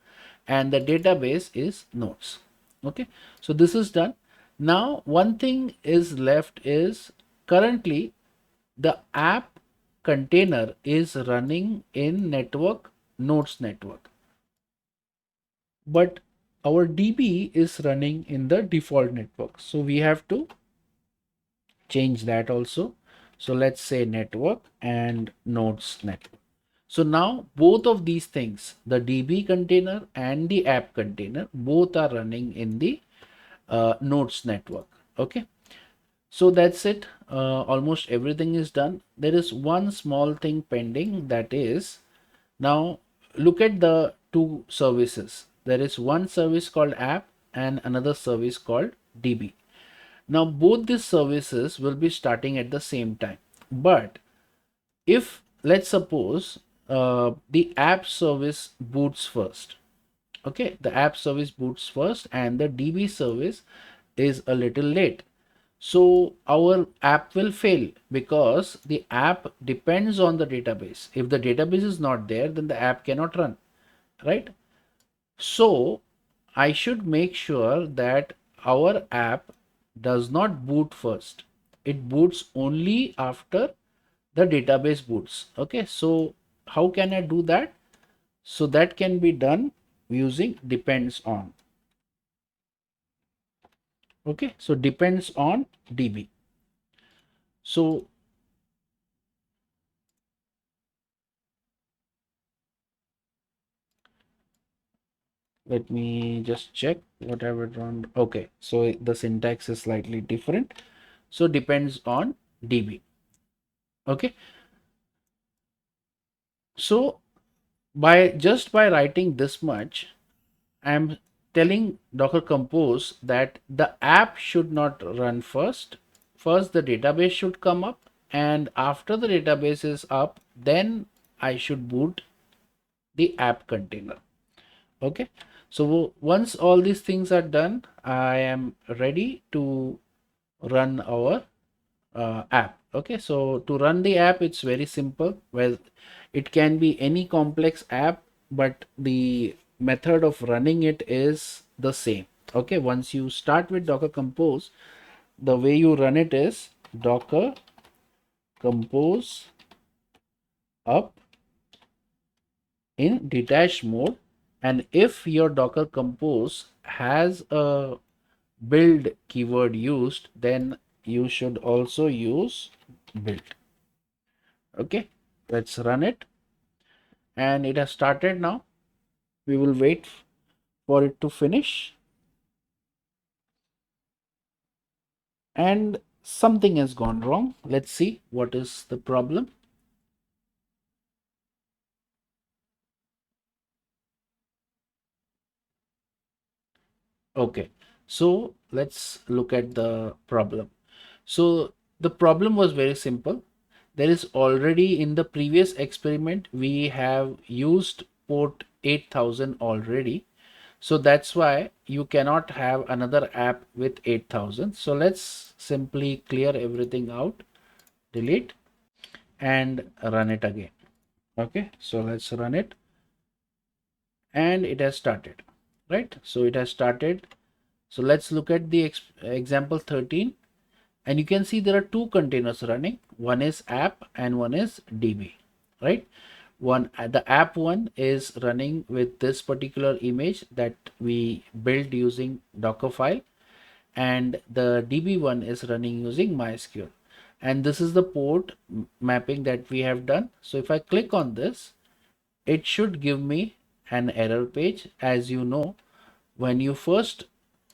Speaker 1: and the database is nodes. Okay, so this is done. Now one thing is left is currently the app container is running in network nodes network, but our DB is running in the default network, so we have to change that also. So let's say network and nodes network. So now both of these things, the DB container and the app container, both are running in the nodes network. Okay, so that's it. Almost everything is done. There is one small thing pending, that is, now look at the two services. There is one service called app and another service called DB. Now both these services will be starting at the same time, but if let's suppose the app service boots first. Okay, the app service boots first and the DB service is a little late, so our app will fail because the app depends on the database. If the database is not there, then the app cannot run, right? So I should make sure that our app does not boot first. It boots only after the database boots. Okay, so how can I do that? So that can be done using depends on. Okay, so depends on DB. So let me just check what I've written. Okay, so the syntax is slightly different. So depends on DB. Okay, so by writing this much, I'm telling Docker Compose that the app should not run first. First, the database should come up, and after the database is up, then I should boot the app container. Okay, so once all these things are done, I am ready to run our app. Okay, so to run the app, it's very simple. Well, it can be any complex app, but the method of running it is the same. Okay, once you start with Docker Compose, the way you run it is Docker Compose up in detached mode, and if your Docker Compose has a build keyword used, then you should also use build. Okay, let's run it, and it has started now. We will wait for it to finish, and something has gone wrong. Let's see what is the problem. Okay, so let's look at the problem. So the problem was very simple. There is already in the previous experiment, we have used port 8000 already. So that's why you cannot have another app with 8000. So let's simply clear everything out, delete, and run it again. Okay, so let's run it, and it has started, right? So it has started. So let's look at the example 13, and you can see there are two containers running. One is app and one is db, right? The app one is running with this particular image that we built using Dockerfile, and the db one is running using mysql, and this is the port mapping that we have done. So if I click on this, it should give me an error page. As you know, when you first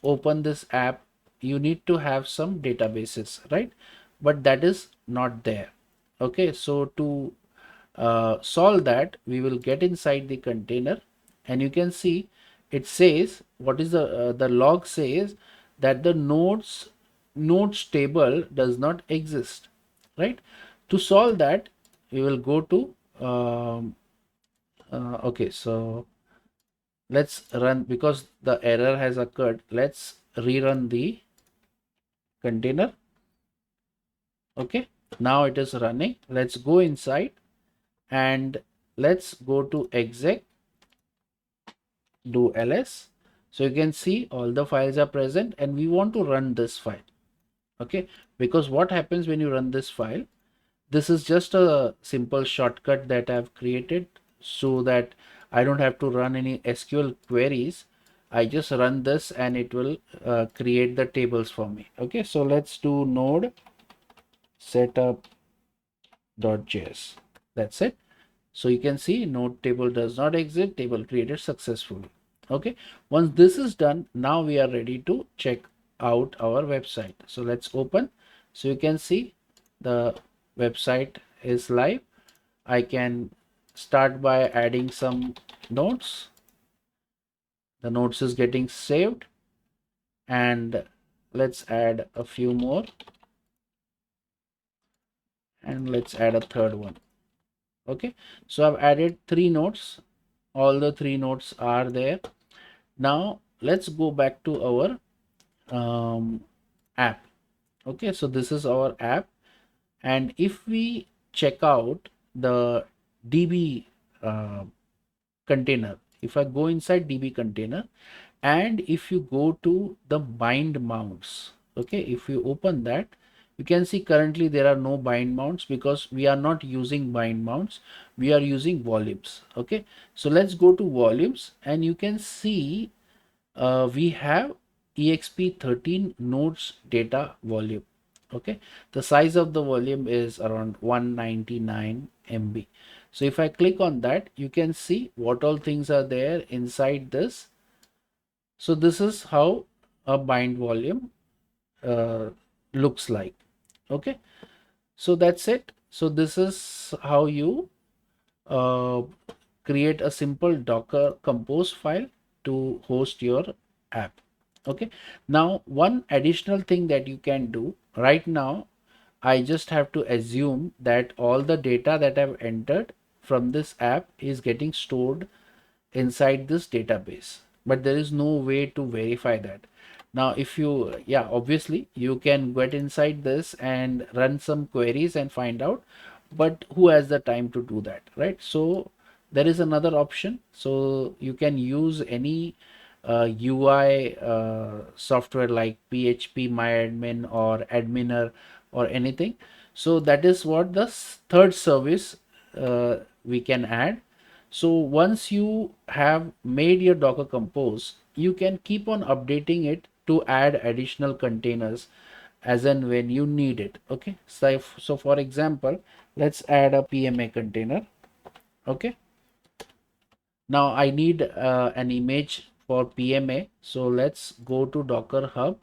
Speaker 1: open this app, you need to have some databases, right? But that is not there. Okay, so to solve that, we will get inside the container, and you can see it says what is the log says that the nodes table does not exist, right? To solve that, we will go to okay, so let's run, because the error has occurred. Let's rerun the container. Okay, now it is running. Let's go inside and let's go to exec, do ls. So you can see all the files are present, and we want to run this file. Okay, because what happens when you run this file, this is just a simple shortcut that I've created so that I don't have to run any SQL queries. I just run this and it will create the tables for me. Okay, so let's do node setup.js. That's it. So you can see node table does not exist, table created successfully. Okay, once this is done, now we are ready to check out our website. So let's open. So you can see the website is live. I can start by adding some notes. The notes is getting saved, and let's add a few more, and let's add a third one. Okay, so I've added 3 notes. All the 3 notes are there. Now let's go back to our app. Okay, so this is our app, and if we check out the db uh, container, if I go inside db container, and if you go to the bind mounts, okay, if you open that, you can see currently there are no bind mounts because we are not using bind mounts, we are using volumes. Okay, so let's go to volumes, and you can see we have exp13 nodes data volume. Okay, the size of the volume is around 199 MB. So if I click on that, you can see what all things are there inside this. So this is how a bind volume uh, looks like. Okay, so that's it. So this is how you uh, create a simple docker compose file to host your app. Okay, now one additional thing that you can do right now, I just have to assume that all the data that I've entered from this app is getting stored inside this database, but there is no way to verify that. Now if you, yeah, obviously you can get inside this and run some queries and find out, but who has the time to do that, right? So there is another option. So you can use any UI software like php myadmin or adminer or anything. So that is what the third service we can add. So once you have made your Docker Compose, you can keep on updating it to add additional containers as and when you need it. Okay, so for example, let's add a PMA container. Okay, now I need an image for PMA. So let's go to Docker Hub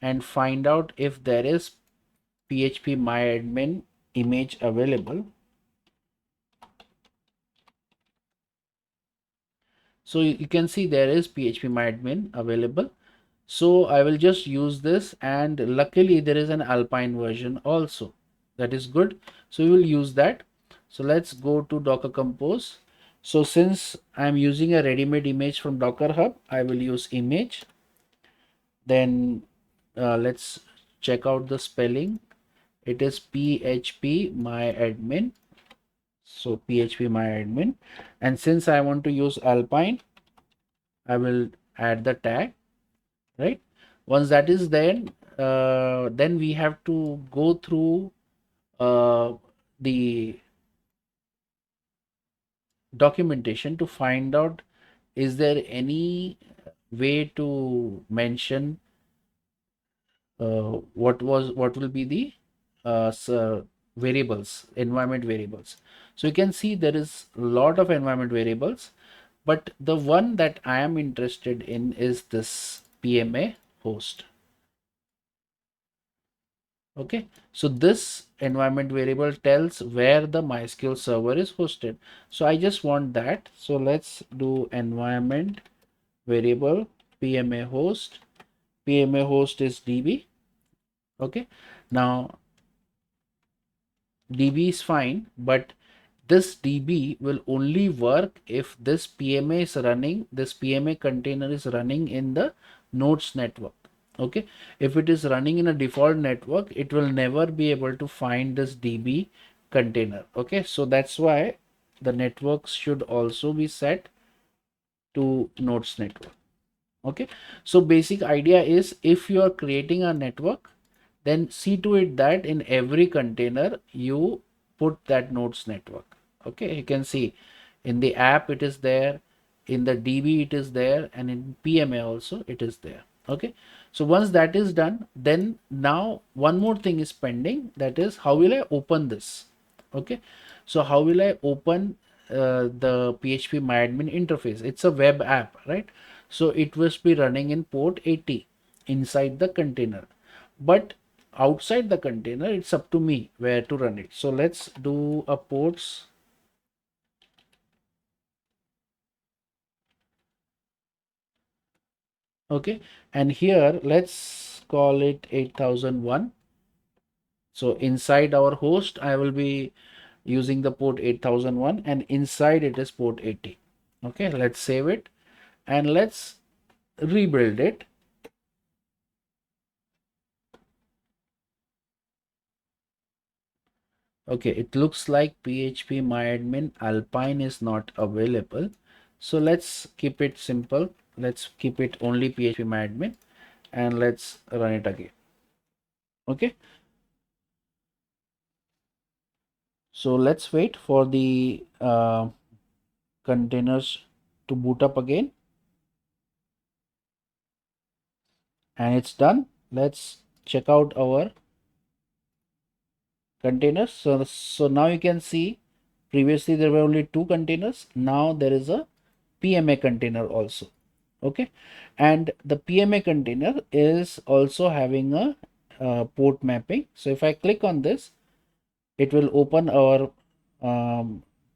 Speaker 1: and find out if there is PHP myadmin image available. So you can see there is PHP myadmin available. So I will just use this, and luckily there is an Alpine version also. That is good. So we will use that. So let's go to Docker Compose. So since I'm using a ready-made image from Docker Hub, I will use image. Then let's check out the spelling. It is php myadmin. So php myadmin. And since I want to use Alpine, I will add the tag, right? Once that is then we have to go through the documentation to find out, is there any way to mention what will be the variables, environment variables. So you can see there is a lot of environment variables, but the one that I am interested in is this PMA host. Okay, so this environment variable tells where the MySQL server is hosted. So I just want that. So let's do environment variable PMA host. PMA host is DB. Okay, now DB is fine, but this DB will only work if this PMA is running, this PMA container is running in the nodes network. Okay, if it is running in a default network, it will never be able to find this DB container. Okay, so that's why the networks should also be set to nodes network. Okay, so basic idea is, if you are creating a network, then see to it that in every container you put that nodes network. Okay, you can see in the app it is there, in the DB it is there, and in PMA also it is there. Okay, so once that is done, then now one more thing is pending, that is, how will I open this? Okay, so how will I open the PHP myadmin interface? It's a web app, right? So it must be running in port 80 inside the container, but outside the container it's up to me where to run it. So let's do a ports. Okay, and here let's call it 8001. So inside our host I will be using the port 8001, and inside it is port 80. Okay, let's save it and let's rebuild it. Okay, it looks like PHP myadmin Alpine is not available. So let's keep it simple. Let's keep it only PHP myadmin and let's run it again. Okay. So let's wait for the containers to boot up again. And it's done. Let's check out our containers. So now you can see previously there were only two containers. Now there is a PMA container also. Okay, and the PMA container is also having a port mapping. So if I click on this, it will open our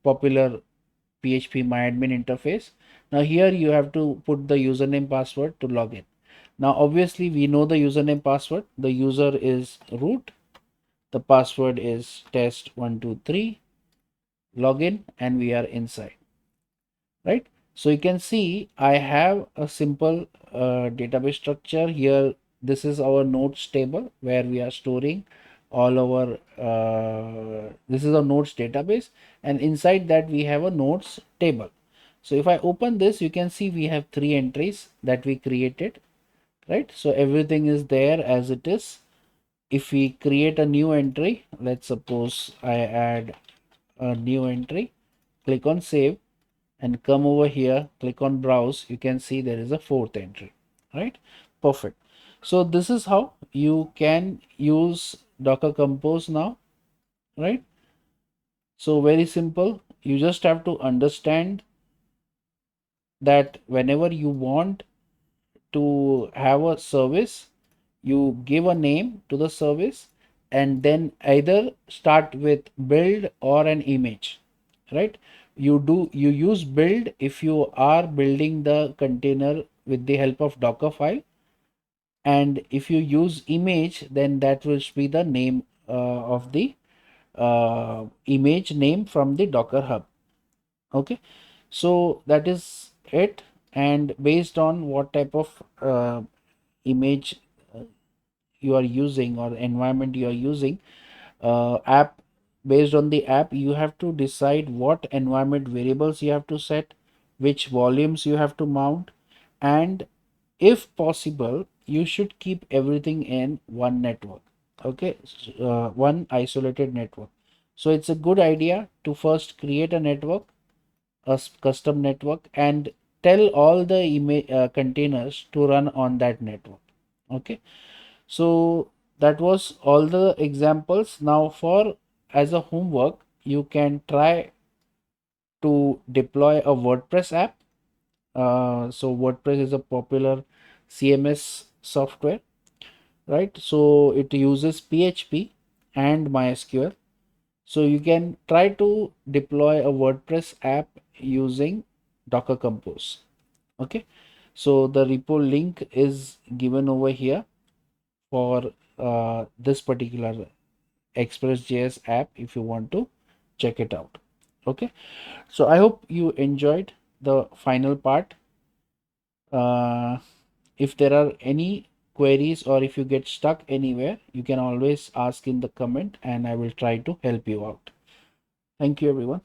Speaker 1: popular PHP myadmin interface. Now here you have to put the username password to log in. Now obviously we know the username password. The user is root, the password is test123, login, and we are inside, right? So you can see I have a simple database structure here. This is our nodes table where we are storing all our this is a nodes database, and inside that we have a nodes table. So if I open this, you can see we have 3 entries that we created, right? So everything is there as it is. If we create a new entry, let's suppose I add a new entry, click on save, and come over here, click on browse, you can see there is a 4th entry, right? Perfect. So this is how you can use Docker Compose now, right? So very simple. You just have to understand that whenever you want to have a service, you give a name to the service and then either start with build or an image, right? You use build if you are building the container with the help of Docker file, And if you use image, then that will be the name of the image name from the Docker Hub. Okay, so that is it. And based on what type of image uh, you are using or environment you are using, app based on the app, you have to decide what environment variables you have to set, which volumes you have to mount, and if possible you should keep everything in one network. Okay, one isolated network. So it's a good idea to first create a network, a custom network, and tell all the containers to run on that network. Okay, so that was all the examples. Now for as a homework, you can try to deploy a WordPress app. So WordPress is a popular CMS software, right? So it uses PHP and MySQL. So you can try to deploy a WordPress app using Docker Compose. Okay, so the repo link is given over here for this particular Express.js app if you want to check it out. Okay, so I hope you enjoyed the final part. Uh, if there are any queries or if you get stuck anywhere, you can always ask in the comment and I will try to help you out. Thank you, everyone.